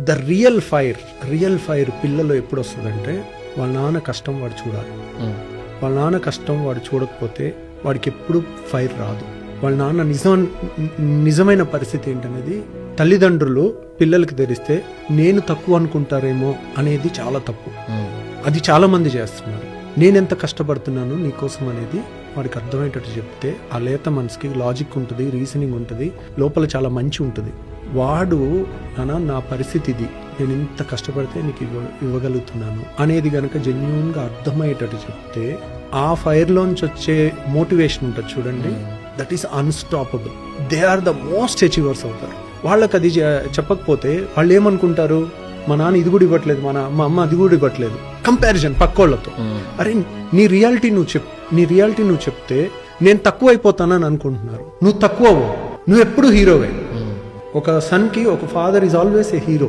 The real fire పిల్లలు ఎప్పుడు వస్తుందంటే వాళ్ళ నాన్న కష్టం వాడు చూడాలి. వాళ్ళ నాన్న కష్టం వాడు చూడకపోతే వాడికి ఎప్పుడు ఫైర్ రాదు. వాళ్ళ నాన్న నిజమైన పరిస్థితి ఏంటనేది తల్లిదండ్రులు పిల్లలకి తెలిస్తే నేను తక్కువ అనుకుంటారేమో అనేది చాలా తప్పు. అది చాలా మంది చేస్తున్నారు. నేనెంత కష్టపడుతున్నాను నీకోసం అనేది వాడికి అర్థమయ్యేటట్టు చెప్తే ఆ లేత మనసుకి లాజిక్ ఉంటుంది, రీజనింగ్ ఉంటుంది, లోపల చాలా మంచి ఉంటుంది. వాడు నా పరిస్థితి ఇది, నేను ఇంత కష్టపడితే నీకు ఇవ్వగలుగుతున్నాను అనేది గనక జెన్యూన్గా అర్థమయ్యేటట్టు చెప్తే ఆ ఫైర్లోంచి వచ్చే మోటివేషన్ ఉంటుంది చూడండి, that is unstoppable. They are the most achievers అవుతారు. వాళ్ళకి అది చెప్పకపోతే వాళ్ళు ఏమనుకుంటారు, మా నాన్న ఇది కూడా ఇవ్వట్లేదు, మా అమ్మ అది కూడా ఇవ్వట్లేదు. కంపారిజన్ పక్కోళ్ళతో. అరే నీ రియాలిటీ నువ్వు చెప్తే నేను తక్కువ అయిపోతానని అనుకుంటున్నారు. నువ్వు తక్కువ, నువ్వు ఎప్పుడు హీరోవే. ఒక సన్ కి ఒక father is always a hero.